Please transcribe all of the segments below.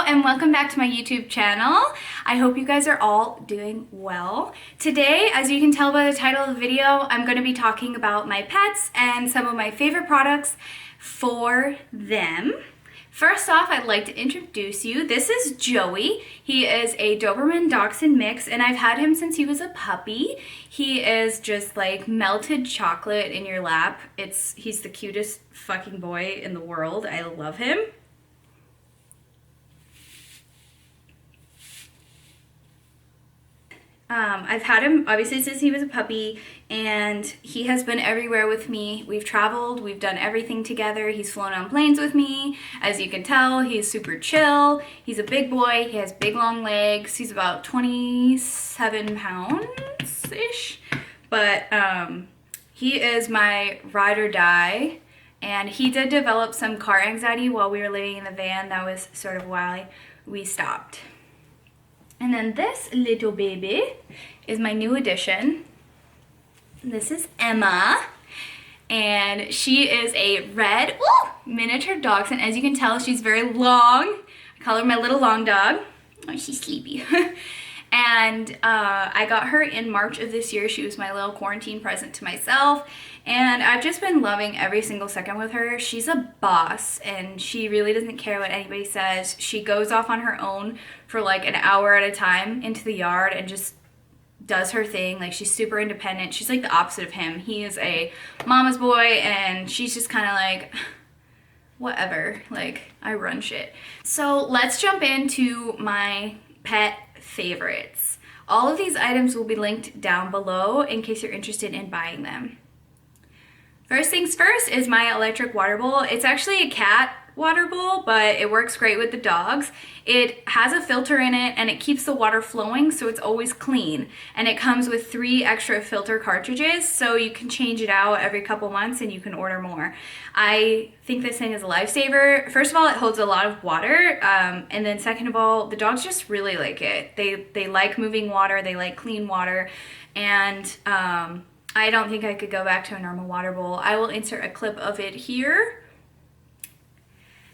and welcome back to my YouTube channel. I hope you guys are all doing well. Today, as you can tell by the title of the video, I'm going to be talking about my pets and some of my favorite products for them. First off, I'd like to introduce you. This is Joey. He is a Doberman Dachshund mix, and I've had him since he was a puppy. He is just like melted chocolate in your lap. He's the cutest fucking boy in the world. I love him. I've had him obviously since he was a puppy, and he has been everywhere with me. We've traveled, we've done everything together. He's flown on planes with me. As you can tell, he's super chill. He's a big boy. He has big long legs. He's about 27 pounds-ish. But he is my ride or die. And he did develop some car anxiety while we were living in the van. That was sort of why we stopped. And then this little baby is my new addition. This is Emma, and she is a red miniature dachshund. As you can tell, she's very long. I call her my little long dog. Oh, she's sleepy. And I got her in March of this year. She was my little quarantine present to myself, and I've just been loving every single second with her. She's a boss, and she really doesn't care what anybody says. She goes off on her own for like an hour at a time into the yard and just does her thing. Like, she's super independent. She's like the opposite of him. He is a mama's boy, and she's just kind of like, whatever, like, I run shit. So let's jump into my pet favorites. All of these items will be linked down below in case you're interested in buying them. First things first is my electric water bowl. It's actually a cat water bowl, but it works great with the dogs. It has a filter in it, and it keeps the water flowing, so it's always clean. And it comes with 3 extra filter cartridges, so you can change it out every couple months and you can order more. I think this thing is a lifesaver. First of all, it holds a lot of water, and then second of all, the dogs just really like it. They like moving water, they like clean water, and I don't think I could go back to a normal water bowl. I will insert a clip of it here.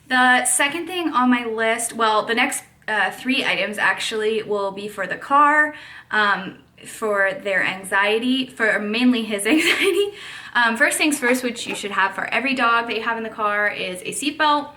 The second thing on my list, well, the next 3 items actually will be for the car, for their anxiety, for mainly his anxiety. First things first, which you should have for every dog that you have in the car, is a seatbelt.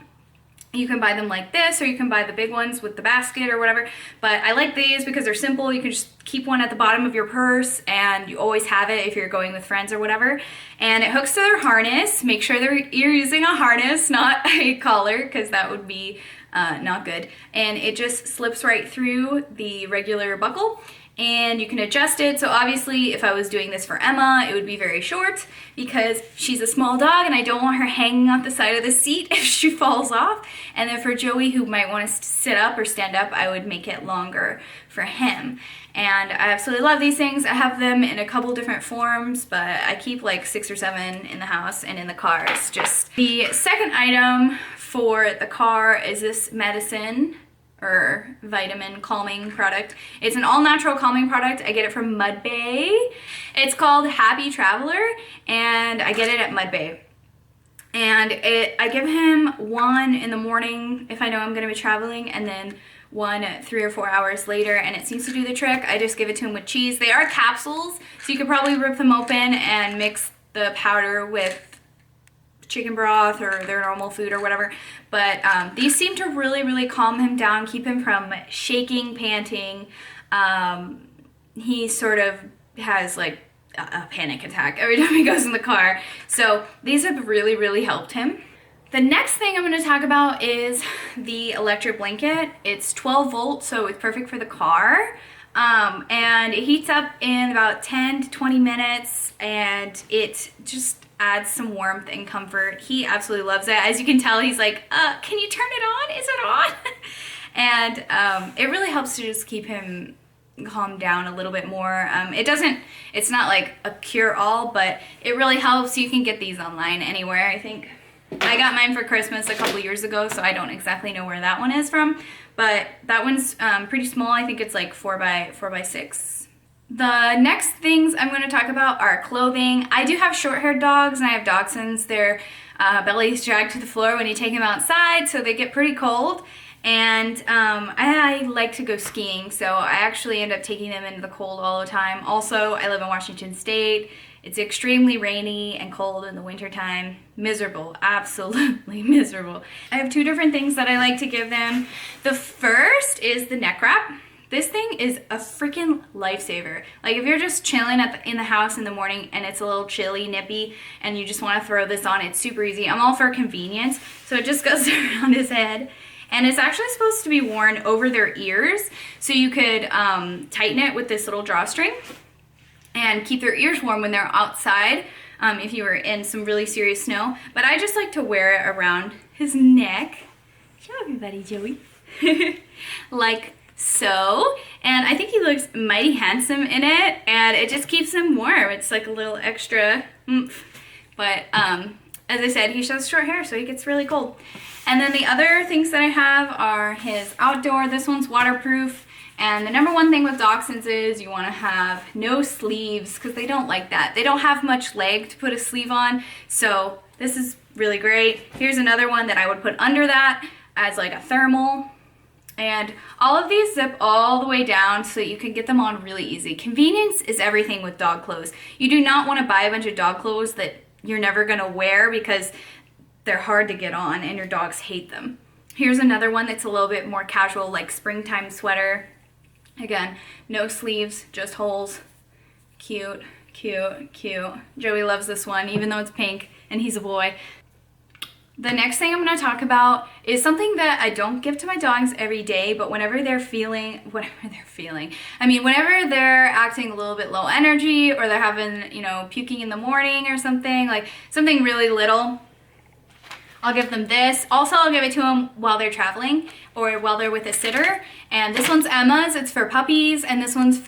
You can buy them like this, or you can buy the big ones with the basket or whatever, but I like these because they're simple. You can just keep one at the bottom of your purse, and you always have it if you're going with friends or whatever. And it hooks to their harness. Make sure you're using a harness, not a collar, because that would be not good. And it just slips right through the regular buckle, and you can adjust it. So obviously, if I was doing this for Emma, it would be very short because she's a small dog and I don't want her hanging off the side of the seat if she falls off. And then for Joey, who might want to sit up or stand up, I would make it longer for him. And I absolutely love these things. I have them in a couple different forms, but I keep like 6 or 7 in the house and in the car. It's just the second item for the car is this medicine or vitamin calming product. It's an all-natural calming product. I get it from Mud Bay. It's called Happy Traveler, and I get it at Mud Bay. And I give him 1 in the morning if I know I'm gonna be traveling, and then 1 3 or 4 hours later, and it seems to do the trick. I just give it to him with cheese. They are capsules, so you could probably rip them open and mix the powder with chicken broth or their normal food or whatever, but these seem to really calm him down, keep him from shaking, panting. He sort of has like a panic attack every time he goes in the car, so these have really helped him. The next thing I'm going to talk about is the electric blanket. It's 12 volts, so it's perfect for the car. And it heats up in about 10 to 20 minutes, and it just adds some warmth and comfort. He absolutely loves it. As you can tell, he's like, can you turn it on? Is it on? And it really helps to just keep him calmed down a little bit more. It's not like a cure-all, but it really helps. You can get these online anywhere, I think. I got mine for Christmas a couple years ago, so I don't exactly know where that one is from, but that one's pretty small. I think it's like 4 by 6. The next things I'm going to talk about are clothing. I do have short-haired dogs, and I have dachshunds. Their bellies drag to the floor when you take them outside, so they get pretty cold. And I like to go skiing, so I actually end up taking them into the cold all the time. Also, I live in Washington State. It's extremely rainy and cold in the wintertime. Miserable, absolutely miserable. I have two different things that I like to give them. The first is the neck wrap. This thing is a freaking lifesaver. Like if you're just chilling in the house in the morning and it's a little chilly, nippy, and you just want to throw this on, it's super easy. I'm all for convenience, so it just goes around his head. And it's actually supposed to be worn over their ears, so you could tighten it with this little drawstring and keep their ears warm when they're outside if you were in some really serious snow. But I just like to wear it around his neck. Show everybody, Joey. Like so. And I think he looks mighty handsome in it, and it just keeps him warm. It's like a little extra oomph. But as I said, he has short hair, so he gets really cold. And then the other things that I have are his outdoor. This one's waterproof. And the number one thing with dachshunds is you want to have no sleeves, because they don't like that. They don't have much leg to put a sleeve on, so this is really great. Here's another one that I would put under that as like a thermal. And all of these zip all the way down so that you can get them on really easy. Convenience is everything with dog clothes. You do not want to buy a bunch of dog clothes that you're never going to wear because they're hard to get on and your dogs hate them. Here's another one that's a little bit more casual, like springtime sweater. Again, no sleeves, just holes. Cute, cute, cute. Joey loves this one, even though it's pink and he's a boy. The next thing I'm going to talk about is something that I don't give to my dogs every day, but whenever they're whenever they're acting a little bit low energy, or they're having, puking in the morning or something, like something really little, I'll give them this. Also, I'll give it to them while they're traveling or while they're with a sitter. And this one's Emma's, it's for puppies, and this one's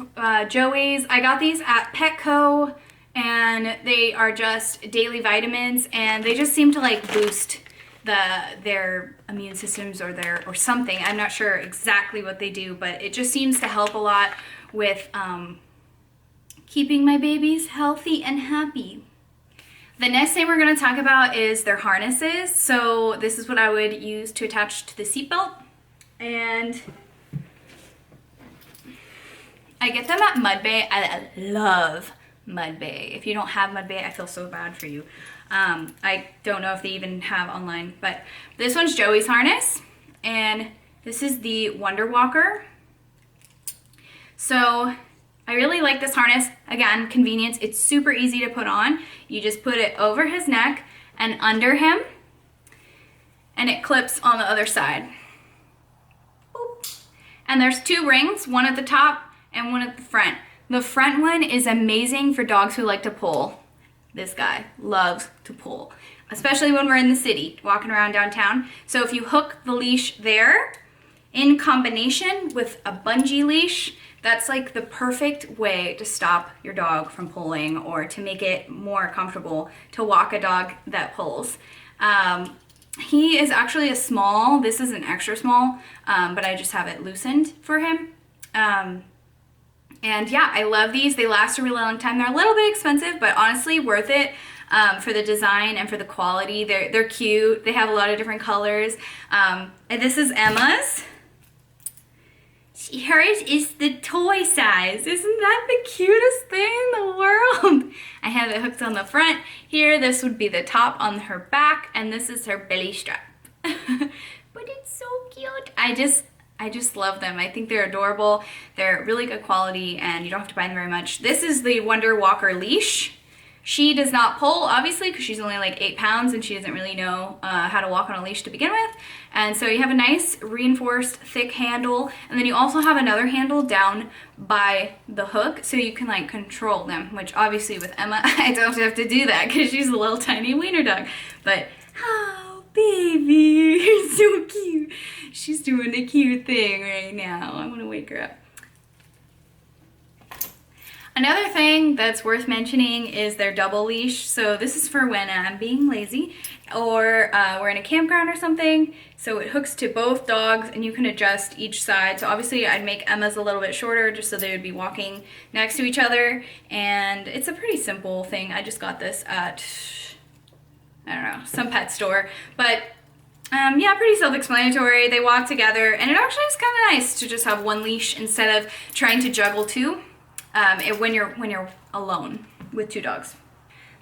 Joey's. I got these at Petco, and they are just daily vitamins, and they just seem to like boost their immune systems or something. I'm not sure exactly what they do, but it just seems to help a lot with keeping my babies healthy and happy. The next thing we're going to talk about is their harnesses. So this is what I would use to attach to the seatbelt. And I get them at Mud Bay. I love Mud Bay. If you don't have Mud Bay, I feel so bad for you. I don't know if they even have online, but this one's Joey's harness, and this is the Wonder Walker. So I really like this harness. Again, convenience. It's super easy to put on. You just put it over his neck and under him, and it clips on the other side. Boop. And there's two rings, one at the top and one at the front. The front one is amazing for dogs who like to pull. This guy loves to pull, especially when we're in the city, walking around downtown. So if you hook the leash there in combination with a bungee leash, that's like the perfect way to stop your dog from pulling, or to make it more comfortable to walk a dog that pulls. He is actually a small. This is an extra small, but I just have it loosened for him. And yeah, I love these. They last a really long time. They're a little bit expensive, but honestly worth it for the design and for the quality. They're cute. They have a lot of different colors. And this is Emma's. Hers is the toy size. Isn't that the cutest thing in the world? I have it hooked on the front here. This would be the top on her back, and this is her belly strap. But it's so cute. I just love them. I think they're adorable. They're really good quality, and you don't have to buy them very much. This is the Wonder Walker leash. She does not pull, obviously, because she's only like 8 pounds and she doesn't really know how to walk on a leash to begin with. And so you have a nice reinforced thick handle, and then you also have another handle down by the hook so you can like control them, which obviously with Emma, I don't have to do that because she's a little tiny wiener dog. But, oh, baby, you're so cute. She's doing a cute thing right now. I want to wake her up. Another thing that's worth mentioning is their double leash. So this is for when I'm being lazy or we're in a campground or something. So it hooks to both dogs and you can adjust each side. So obviously I'd make Emma's a little bit shorter just so they would be walking next to each other. And it's a pretty simple thing. I just got this at, I don't know, some pet store. But Yeah, pretty self-explanatory. They walk together, and it actually is kind of nice to just have one leash instead of trying to juggle two when you're alone with two dogs.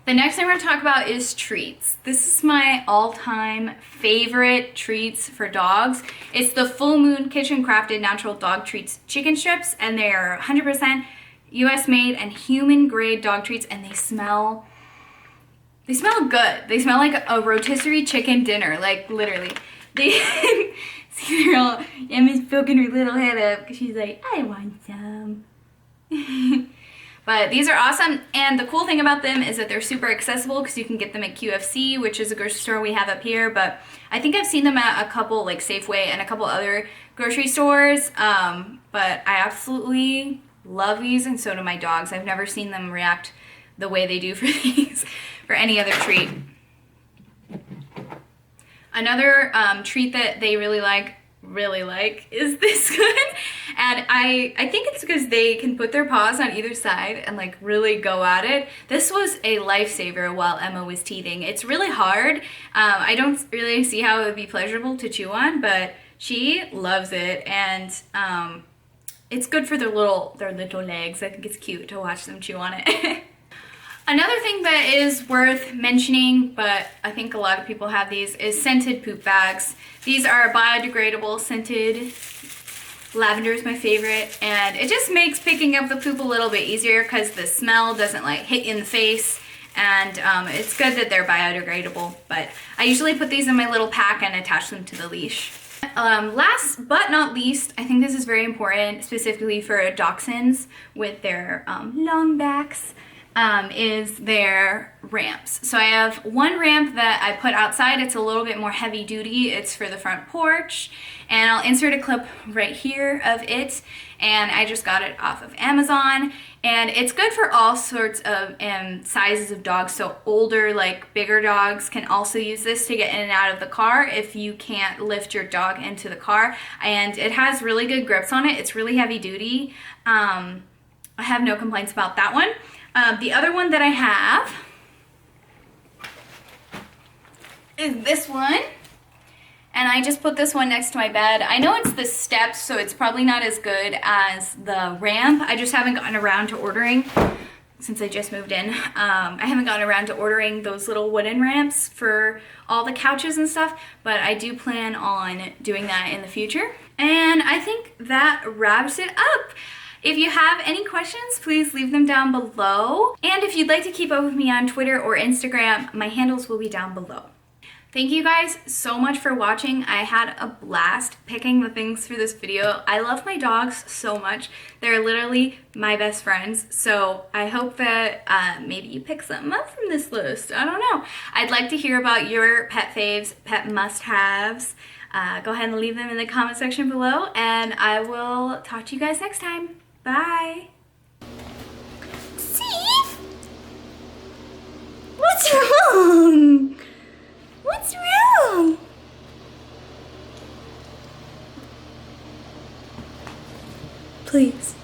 The next thing we're going to talk about is treats. This is my all-time favorite treats for dogs. It's the Full Moon Kitchen Crafted Natural Dog Treats chicken strips, and they're 100% US made and human grade dog treats, and they smell good. They smell like a rotisserie chicken dinner, like literally. They see, they're all, Emma's poking her little head up because she's like, I want some. But these are awesome, and the cool thing about them is that they're super accessible because you can get them at QFC, which is a grocery store we have up here, but I think I've seen them at a couple, like Safeway and a couple other grocery stores, but I absolutely love these, and so do my dogs. I've never seen them react the way they do for these, for any other treat. Another treat that they really like is this one, and I think it's because they can put their paws on either side and like really go at it. This was a lifesaver while Emma was teething. It's really hard. I don't really see how it would be pleasurable to chew on, but she loves it, and it's good for their little legs. I think it's cute to watch them chew on it. Another thing that is worth mentioning, but I think a lot of people have these, is scented poop bags. These are biodegradable scented. Lavender is my favorite, and it just makes picking up the poop a little bit easier because the smell doesn't like hit you in the face, and it's good that they're biodegradable, but I usually put these in my little pack and attach them to the leash. Last but not least, I think this is very important, specifically for dachshunds with their long backs. Is their ramps. So I have one ramp that I put outside. It's a little bit more heavy duty. It's for the front porch, and I'll insert a clip right here of it, and I just got it off of Amazon, and it's good for all sorts of sizes of dogs. So older, like bigger dogs can also use this to get in and out of the car if you can't lift your dog into the car, and it has really good grips on it. It's really heavy duty. I have no complaints about that one. The other one that I have is this one, and I just put this one next to my bed. I know it's the steps, so it's probably not as good as the ramp. I just haven't gotten around to ordering, since I just moved in. I haven't gotten around to ordering those little wooden ramps for all the couches and stuff, but I do plan on doing that in the future. And I think that wraps it up. If you have any questions, please leave them down below. And if you'd like to keep up with me on Twitter or Instagram, my handles will be down below. Thank you guys so much for watching. I had a blast picking the things for this video. I love my dogs so much. They're literally my best friends. So I hope that maybe you pick something up from this list. I don't know. I'd like to hear about your pet faves, pet must-haves. Go ahead and leave them in the comment section below, and I will talk to you guys next time. Bye. Steve? What's wrong? What's wrong? Please.